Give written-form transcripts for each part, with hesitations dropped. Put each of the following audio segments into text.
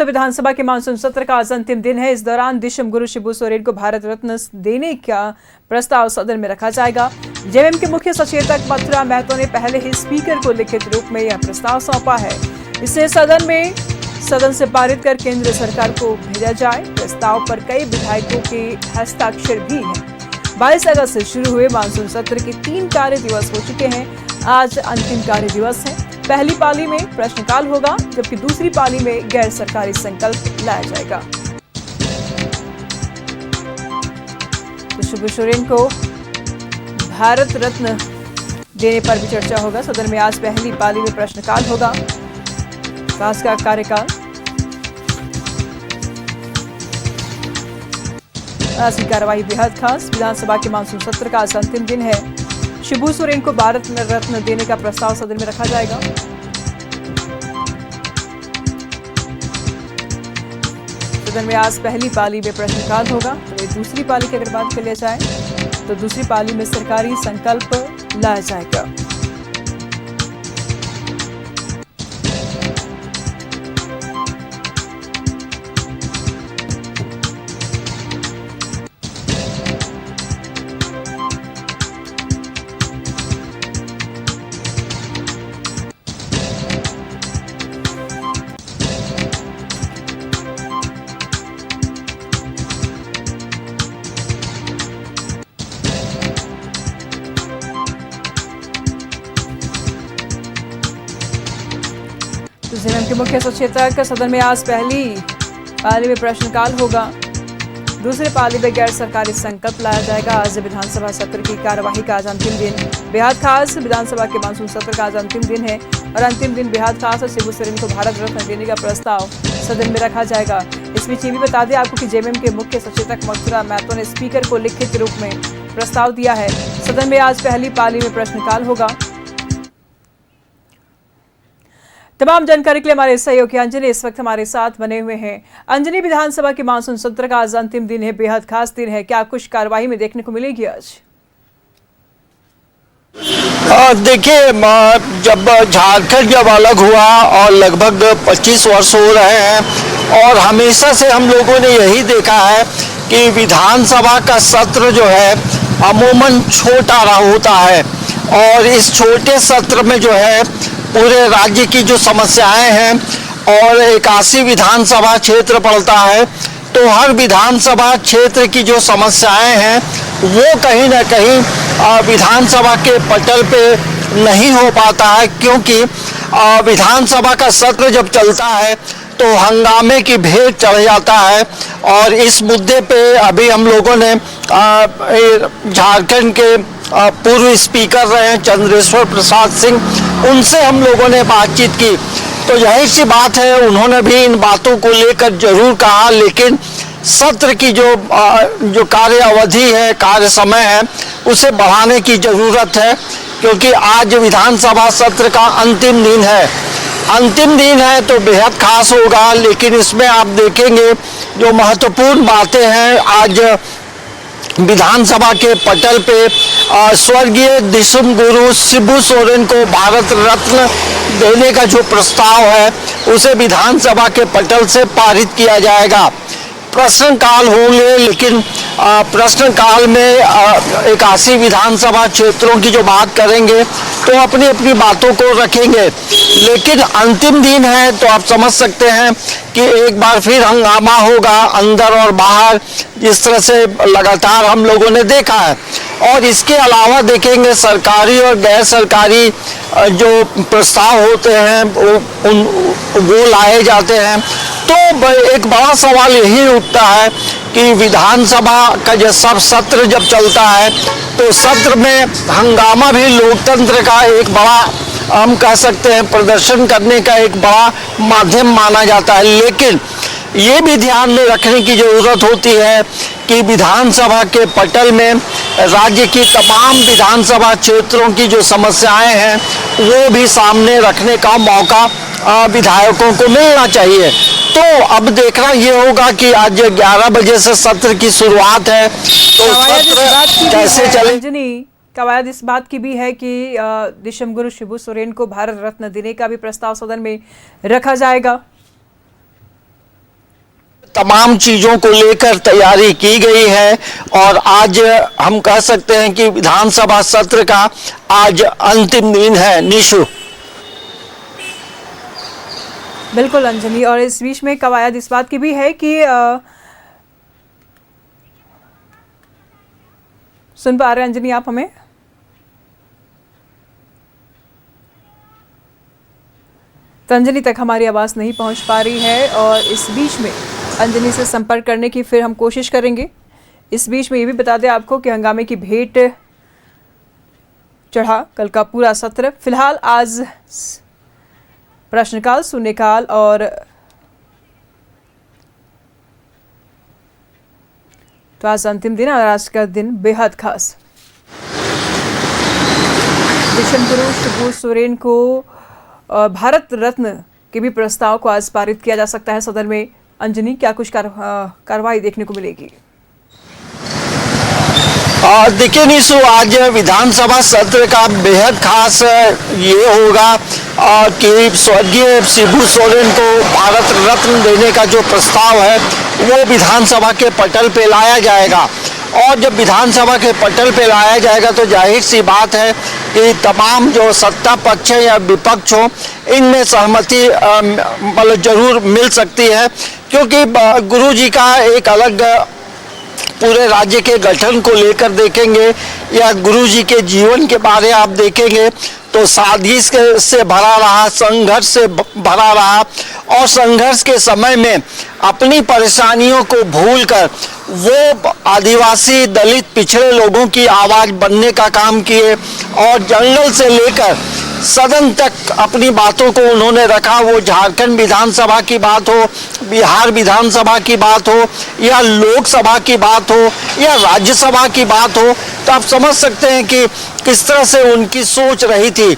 तो विधानसभा के मानसून सत्र का आज अंतिम दिन है। इस दौरान दिशम गुरु शिबू सोरेन को भारत रत्न देने का प्रस्ताव सदन में रखा जाएगा। जेएमएम के मुख्य सचेतक मथुरा महतो ने पहले ही स्पीकर को लिखित रूप में यह प्रस्ताव सौंपा है। इसे सदन से पारित कर केंद्र सरकार को भेजा जाए। प्रस्ताव पर कई विधायकों के हस्ताक्षर भी हैं। 22 अगस्त से शुरू हुए मानसून सत्र के 3 कार्य दिवस हो चुके हैं। आज अंतिम कार्य दिवस है। पहली पाली में प्रश्नकाल होगा, जबकि दूसरी पाली में गैर सरकारी संकल्प लाया जाएगा। तो शिबू सोरेन को भारत रत्न देने पर भी चर्चा होगा। सदन में आज पहली पाली में प्रश्नकाल होगा। खास का कार्यकाल आज की कार्यवाही बेहद खास। विधानसभा के मानसून सत्र का आज अंतिम दिन है। शिबू सोरेन को भारत रत्न देने का प्रस्ताव सदन में रखा जाएगा। सदन में आज पहली पाली में प्रश्नकाल होगा। तो दूसरी पाली की अगर बात कर लिया जाए तो दूसरी पाली में सरकारी संकल्प लाया जाएगा। जेएमएम के मुख्य सचेतक सदन में आज पहली पाली में प्रश्नकाल होगा। दूसरी पाली में गैर सरकारी संकल्प लाया जाएगा। आज विधानसभा सत्र की कार्यवाही का आज अंतिम दिन बेहद खास। विधानसभा के मानसून सत्र का आज अंतिम दिन है और अंतिम दिन बेहद खास। शिबू सोरेन को भारत रत्न देने का प्रस्ताव सदन में रखा जाएगा। इस बीच ये भी बता दें आपको कि जेएमएम के मुख्य सचेतक मथुरा महतो ने स्पीकर को लिखित रूप में प्रस्ताव दिया है। सदन में आज पहली पाली में प्रश्नकाल होगा। तमाम जानकारी के लिए हमारे सहयोगी अंजनी इस वक्त हमारे साथ बने हुए हैं। अंजनी, विधानसभा के मानसून सत्र का आज अंतिम दिन है, बेहद खास दिन है। क्या कुछ कार्यवाही में देखने को मिलेगी आज? देखिए, जब झारखंड जब अलग हुआ और लगभग 25 वर्ष हो रहे हैं और हमेशा से हम लोगों ने यही देखा है कि विधानसभा का सत्र जो है अमूमन छोटा होता है और इस छोटे सत्र में जो है पूरे राज्य की जो समस्याएं हैं और 81 विधानसभा क्षेत्र पड़ता है, तो हर विधानसभा क्षेत्र की जो समस्याएं हैं वो कहीं ना कहीं विधानसभा के पटल पे नहीं हो पाता है, क्योंकि विधानसभा का सत्र जब चलता है तो हंगामे की भेंट चढ़ जाता है। और इस मुद्दे पे अभी हम लोगों ने झारखंड के पूर्व स्पीकर रहे हैं चंद्रेश्वर प्रसाद सिंह, उनसे हम लोगों ने बातचीत की, तो यही सी बात है, उन्होंने भी इन बातों को लेकर जरूर कहा, लेकिन सत्र की जो कार्य अवधि है, कार्य समय है, उसे बढ़ाने की ज़रूरत है, क्योंकि आज विधानसभा सत्र का अंतिम दिन है। अंतिम दिन है तो बेहद खास होगा, लेकिन इसमें आप देखेंगे जो महत्वपूर्ण बातें हैं, आज विधानसभा के पटल पे स्वर्गीय दिशम गुरु शिबू सोरेन को भारत रत्न देने का जो प्रस्ताव है उसे विधानसभा के पटल से पारित किया जाएगा। प्रश्नकाल होंगे, लेकिन प्रश्नकाल में 81 विधानसभा क्षेत्रों की जो बात करेंगे तो अपनी अपनी बातों को रखेंगे, लेकिन अंतिम दिन है तो आप समझ सकते हैं कि एक बार फिर हंगामा होगा अंदर और बाहर, जिस तरह से लगातार हम लोगों ने देखा है। और इसके अलावा देखेंगे सरकारी और गैर सरकारी जो प्रस्ताव होते हैं वो लाए जाते हैं, तो एक बड़ा सवाल यही उठता है कि विधानसभा का जब सब सत्र जब चलता है तो सत्र में हंगामा भी लोकतंत्र का एक बड़ा, हम कह सकते हैं, प्रदर्शन करने का एक बड़ा माध्यम माना जाता है। लेकिन ये भी ध्यान में रखने की ज़रूरत होती है कि विधानसभा के पटल में राज्य की तमाम विधानसभा क्षेत्रों की जो समस्याएं हैं वो भी सामने रखने का मौका विधायकों को मिलना चाहिए। तो अब देखना ये होगा कि आज 11 बजे से सत्र की शुरुआत है, तो सत्र कैसे चले। कवायद इस बात की भी है कि दिशम गुरु शिबू सोरेन को भारत रत्न देने का भी प्रस्ताव सदन में रखा जाएगा। तमाम चीजों को लेकर तैयारी की गई है और आज हम कह सकते हैं कि विधानसभा सत्र का आज अंतिम दिन है। निशु। बिल्कुल अंजलि, और इस बीच में कवायद इस बात की भी है कि सुन पा रहे हैं अंजलि आप हमें? तो अंजलि तक हमारी आवाज़ नहीं पहुंच पा रही है और इस बीच में अंजलि से संपर्क करने की फिर हम कोशिश करेंगे। इस बीच में ये भी बता दें आपको कि हंगामे की भेंट चढ़ा कल का पूरा सत्र। फिलहाल आज प्रश्नकाल, शून्यकाल और तो आज अंतिम दिन और आज का दिन बेहद खास। दिशम गुरु शिबू सोरेन को भारत रत्न के भी प्रस्ताव को आज पारित किया जा सकता है सदन में। अंजनी, क्या कुछ कार्रवाई देखने को मिलेगी? देखिए निशु, आज विधानसभा सत्र का बेहद खास ये होगा कि स्वर्गीय शिबू सोरेन को भारत रत्न देने का जो प्रस्ताव है वो विधानसभा के पटल पे लाया जाएगा। और जब विधानसभा के पटल पे लाया जाएगा तो जाहिर सी बात है कि तमाम जो सत्ता पक्ष है या विपक्ष हो, इनमें सहमति मतलब जरूर मिल सकती है, क्योंकि गुरुजी का एक अलग पूरे राज्य के गठन को लेकर देखेंगे या गुरुजी के जीवन के बारे आप देखेंगे तो साजिश से भरा रहा, संघर्ष से भरा रहा और संघर्ष के समय में अपनी परेशानियों को भूलकर वो आदिवासी, दलित, पिछड़े लोगों की आवाज़ बनने का काम किए और जंगल से लेकर सदन तक अपनी बातों को उन्होंने रखा। वो झारखंड विधानसभा की बात हो, बिहार विधानसभा की बात हो या लोकसभा की बात हो या राज्यसभा की बात हो, तो आप समझ सकते हैं कि किस तरह से उनकी सोच रही थी।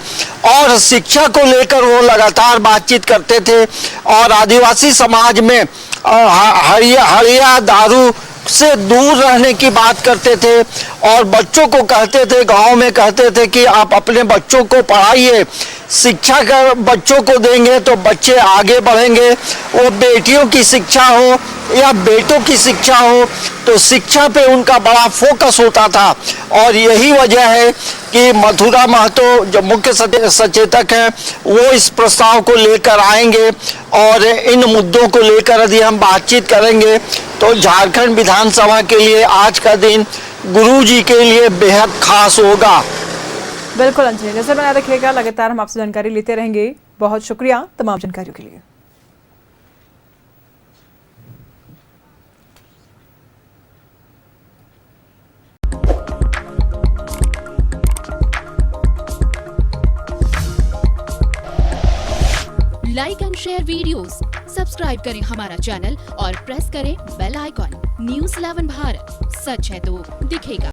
और शिक्षा को लेकर वो लगातार बातचीत करते थे और आदिवासी समाज में हड़िया दारू से दूर रहने की बात करते थे और बच्चों को कहते थे, गांव में कहते थे कि आप अपने बच्चों को पढ़ाइए, शिक्षा कर बच्चों को देंगे तो बच्चे आगे बढ़ेंगे। वो बेटियों की शिक्षा हो या बेटों की शिक्षा हो, तो शिक्षा पे उनका बड़ा फोकस होता था। और यही वजह है कि मथुरा महतो जो मुख्य सचेतक हैं वो इस प्रस्ताव को लेकर आएंगे और इन मुद्दों को लेकर यदि हम बातचीत करेंगे तो झारखंड विधानसभा के लिए आज का दिन गुरुजी के लिए बेहद खास होगा। बिल्कुल अंजलि, नजर बनाए रखिएगा, लगातार हम आपसे जानकारी लेते रहेंगे। बहुत शुक्रिया तमाम जानकारियों के लिए। Like and share videos, subscribe करें हमारा चैनल और प्रेस करें बेल आइकॉन। न्यूज़ 11 भारत, सच है तो दिखेगा।